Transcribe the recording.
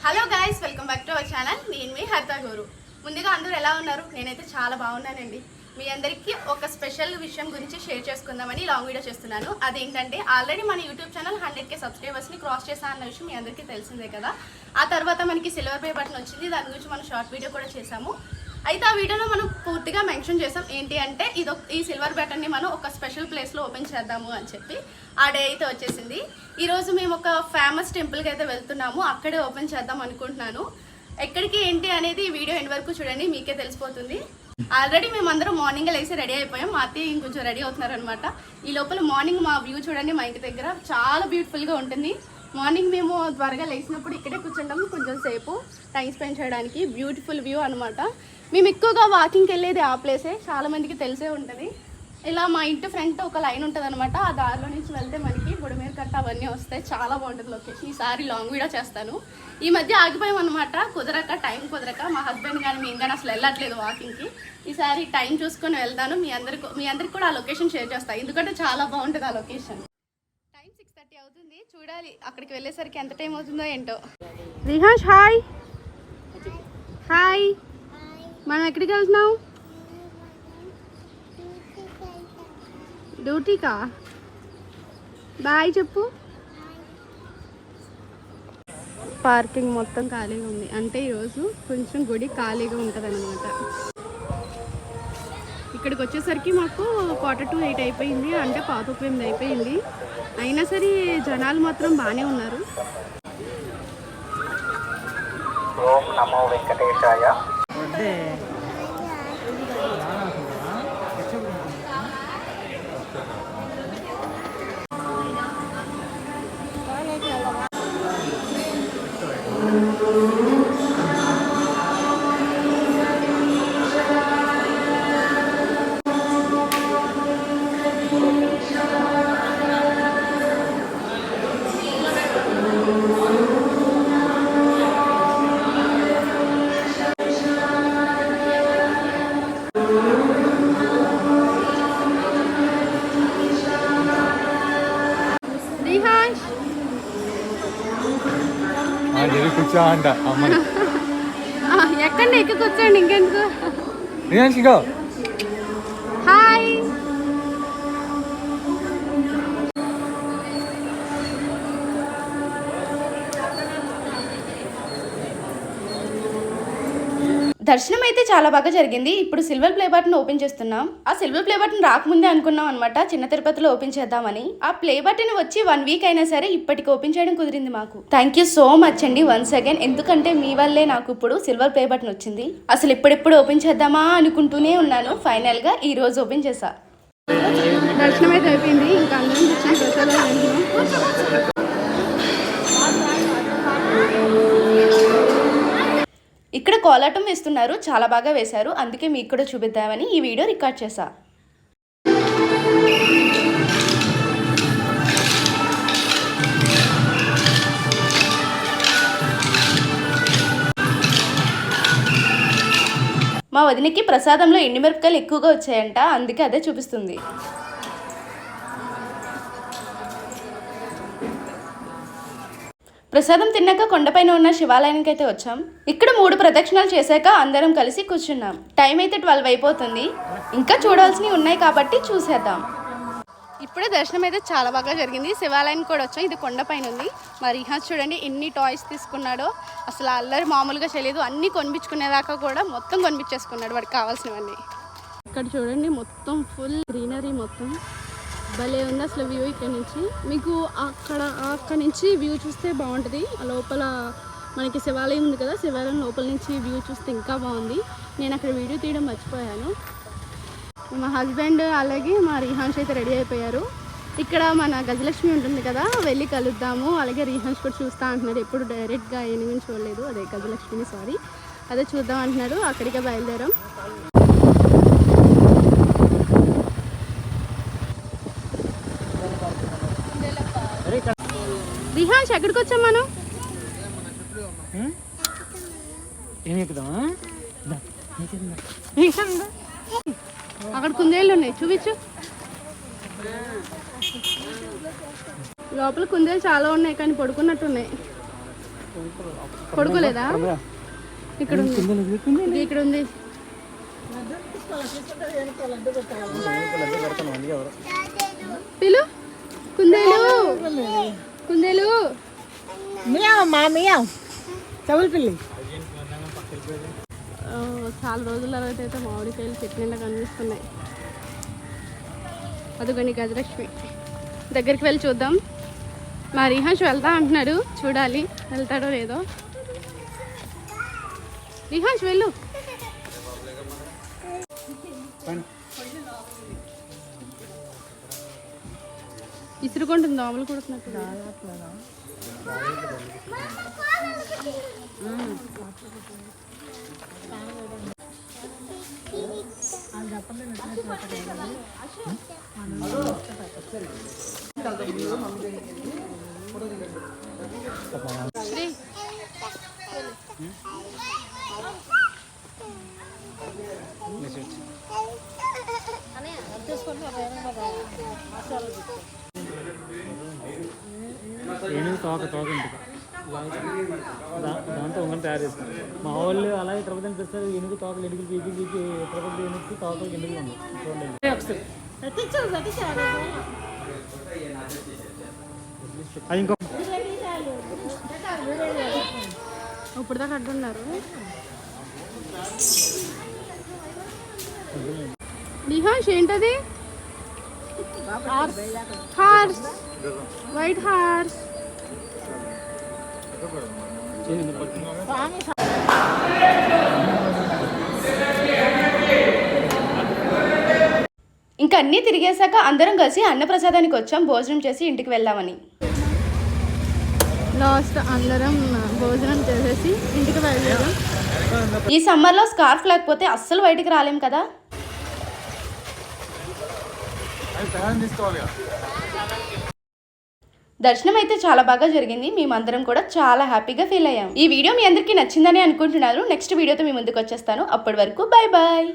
Hello guys, welcome back to our channel. నేను మీ హరిత గౌరు. ముందుగా అందరూ ఎలా ఉన్నారు? నేనైతే చాలా బాగున్నానండి. మీ అందరికీ ఒక స్పెషల్ విషయం గురించి షేర్ చేసుకుందామని లాంగ్ వీడియో చేస్తున్నాను. అదేంటంటే ఆల్రెడీ మన యూట్యూబ్ ఛానల్ 100K సబ్స్క్రైబర్స్ని క్రాస్ చేసా అన్న విషయం మీ అందరికీ తెలిసిందే కదా. ఆ తర్వాత మనకి సిల్వర్ ప్లే బటన్ వచ్చింది. దాని గురించి మనం షార్ట్ వీడియో కూడా చేసాము. అయితే ఆ వీడియోలో మనం పూర్తిగా మెన్షన్ చేసాం ఏంటి అంటే ఈ సిల్వర్ బటన్ని మనం ఒక స్పెషల్ ప్లేస్లో ఓపెన్ చేద్దాము అని చెప్పి. ఆ డే అయితే వచ్చేసింది. ఈరోజు మేము ఒక ఫేమస్ టెంపుల్కి అయితే వెళ్తున్నాము. అక్కడే ఓపెన్ చేద్దాం అనుకుంటున్నాను. ఎక్కడికి ఏంటి అనేది ఈ వీడియో ఎండ్ వరకు చూడండి, మీకే తెలిసిపోతుంది. ఆల్రెడీ మేమందరం మార్నింగ్ లేసి రెడీ అయిపోయాం. మా అత్తయ్య ఇంకొంచెం రెడీ అవుతున్నారనమాట. ఈ లోపల మార్నింగ్ మా వ్యూ చూడండి, మా ఇంటి దగ్గర చాలా బ్యూటిఫుల్గా ఉంటుంది. మార్నింగ్ మేము త్వరగా లేచినప్పుడు ఇక్కడే కూర్చుంటాము కొంచెం సేపు టైం స్పెండ్ చేయడానికి. బ్యూటిఫుల్ వ్యూ అనమాట. మేము ఎక్కువగా వాకింగ్కి వెళ్ళేది ఆ ప్లేసే, చాలామందికి తెలిసే ఉంటుంది. ఇలా మా ఇంటి ఫ్రంట్ ఒక లైన్ ఉంటుంది అనమాట. ఆ దారిలో నుంచి వెళ్తే మనకి బుడమేరు కట్ట అవన్నీ వస్తాయి. చాలా బాగుంటుంది లొకేషన్. ఈసారి లాంగ్ వీడియో చేస్తాను. ఈ మధ్య ఆగిపోయాం అనమాట, కుదరక, టైం కుదరక. మా హస్బెండ్ కానీ మేము కానీ అసలు వెళ్ళట్లేదు వాకింగ్కి. ఈసారి టైం చూసుకొని వెళ్తాను. మీ అందరికి కూడా ఆ లొకేషన్ షేర్ చేస్తాను, ఎందుకంటే చాలా బాగుంటుంది ఆ లొకేషన్. టైం 6:30 అవుతుంది. చూడాలి అక్కడికి వెళ్ళేసరికి ఎంత టైం అవుతుందో ఏంటో. రిహాష్ హాయ్. హాయ్. మనం ఎక్కడికి వెళ్తున్నాం? డ్యూటీకా? బాయ్ చెప్పు. పార్కింగ్ మొత్తం ఖాళీగా ఉంది, అంటే ఈరోజు కొంచెం గుడి ఖాళీగా ఉంటుంది అనమాట. ఇక్కడికి వచ్చేసరికి మాకు 7:45 అయిపోయింది, అంటే 7:15 అయిపోయింది. అయినా సరే జనాలు మాత్రం బాగానే ఉన్నారు. ఓం నమో వెంకటేశాయ. కూర్చో అంట అమ్మని. ఎక్కండి, ఎక్కి కూర్చోండి, ఇంకెందుకు. హాయ్. దర్శనం అయితే చాలా బాగా జరిగింది. ఇప్పుడు సిల్వర్ ప్లే బటన్ ఓపెన్ చేస్తున్నాం. ఆ సిల్వర్ ప్లే బటన్ రాకముందే అనుకున్నాం అనమాట చిన్న తిరుపతిలో ఓపెన్ చేద్దామని. ఆ ప్లే బటన్ వచ్చి 1 వీక్ అయినా సరే ఇప్పటికి ఓపెన్ చేయడం కుదిరింది మాకు. థ్యాంక్ యూ సో మచ్ అండి వన్స్ అగైన్. ఎందుకంటే మీ వల్లే నాకు ఇప్పుడు సిల్వర్ ప్లే బటన్ వచ్చింది. అసలు ఇప్పుడెప్పుడు ఓపెన్ చేద్దామా అనుకుంటూనే ఉన్నాను. ఫైనల్ గా ఈ రోజు ఓపెన్ చేసా. దర్శనం అయితే అయిపోయింది. ఇంకా అందరం ఇక్కడ కోలాటం వేస్తున్నారు, చాలా బాగా వేశారు. అందుకే మీకు కూడా చూపిద్దామని ఈ వీడియో రికార్డ్ చేశా. మా వదినకి ప్రసాదంలో ఎండుమిరపకాయలు ఎక్కువగా వచ్చాయంట, అందుకే అదే చూపిస్తుంది. ప్రసాదం తిన్నాక కొండపైన ఉన్న శివాలయానికి అయితే వచ్చాం. ఇక్కడ 3 ప్రదక్షిణాలు చేశాక అందరం కలిసి కూర్చున్నాం. టైం అయితే 12 అయిపోతుంది. ఇంకా చూడాల్సినవి ఉన్నాయి కాబట్టి చూసేద్దాం. ఇప్పుడే దర్శనం అయితే చాలా బాగా జరిగింది. శివాలయానికి కూడా వచ్చాం. ఇది కొండపైన ఉంది. మరి రిహాన్స్ చూడండి ఎన్ని టాయ్స్ తీసుకున్నాడో. అసలు అల్లరి మామూలుగా చేయలేదు. అన్నీ కొనిపించుకునేదాకా కూడా మొత్తం కొనిపించేసుకున్నాడు వాడికి కావాల్సినవన్నీ. ఇక్కడ చూడండి మొత్తం ఫుల్ గ్రీనరీ, మొత్తం భలే ఉంది అసలు వ్యూ. ఇక్కడ నుంచి మీకు అక్కడ నుంచి వ్యూ చూస్తే బాగుంటుంది. లోపల మనకి శివాలయం ఉంది కదా, శివాలయం లోపల నుంచి వ్యూ చూస్తే ఇంకా బాగుంది. నేను అక్కడ వీడియో తీయడం మర్చిపోయాను. మా హస్బెండ్ అలాగే మా రిహాన్స్ అయితే రెడీ అయిపోయారు. ఇక్కడ మన గజలక్ష్మి ఉంటుంది కదా, వెళ్ళి కలుద్దాము. అలాగే రిహాన్స్ కూడా చూస్తా అంటున్నాడు. ఎప్పుడు డైరెక్ట్గా ఏమి చూడలేదు, అదే గజలక్ష్మిని, సారీ, అదే చూద్దాం అంటున్నాడు. అక్కడికే బయలుదేరాం. రిహాన్స్ ఎక్కడికి వచ్చాం మనం? అక్కడ కుందేళ్ళు ఉన్నాయి, చూపించు. లోపల కుందేలు చాలా ఉన్నాయి కానీ పడుకున్నట్టున్నాయి. పడుకోలేదా? ఇక్కడ ఉంది, ఇక్కడ ఉంది. పిలు కుందేలు, కుందేలు చెవులు పిల్లి. చాలా రోజుల తర్వాత అయితే మామిడికాయలు చెట్టు నిండా కనిపిస్తున్నాయి. అదిగోని గజలక్ష్మి దగ్గరికి వెళ్ళి చూద్దాం. మా రిహాన్స్ వెళ్తా అంటున్నాడు, చూడాలి వెళ్తాడో లేదో. రిహాన్స్ వెళ్ళు. ఇసురుకుంటుంది, దోమలు కుడుతున్నట్టు. ఏనుగు తోక ఉంటుంది దాంతో ఉంగరం తయారు చేస్తారు మా వాళ్ళు. అలాగే తిరుపతి అనిపిస్తారు. ఏనుగు తోకలు ఎనుగులు పీకి పీకి తిరుపతి ఏనుగుకి తోకలు ఎనుగులు ఉంది. చూడండి ఒకసారి అది ఇంకో ఇప్పుడు దాకా అడ్డున్నారు. నిహాష్ ఏంటది? Horse, white horse. ఇంకా అన్నీ తిరిగేశాక అందరం కలిసి అన్నప్రసాదానికి వచ్చాం. భోజనం చేసి ఇంటికి వెళ్దామని. లాస్ట్ అందరం భోజనం చేసేసి ఇంటికి వెళ్ళాం. ఈ సమ్మర్లో స్కార్ఫ్ లేకపోతే అస్సలు బయటికి రాలేం కదా. దర్శనం అయితే చాలా బాగా జరిగింది. మేమందరం కూడా చాలా హ్యాపీగా ఫీల్ అయ్యాం. ఈ వీడియో మీ అందరికీ నచ్చిందని అనుకుంటున్నారు. నెక్స్ట్ వీడియోతో మీ ముందుకు వచ్చేస్తాను. అప్పటి వరకు బాయ్ బాయ్.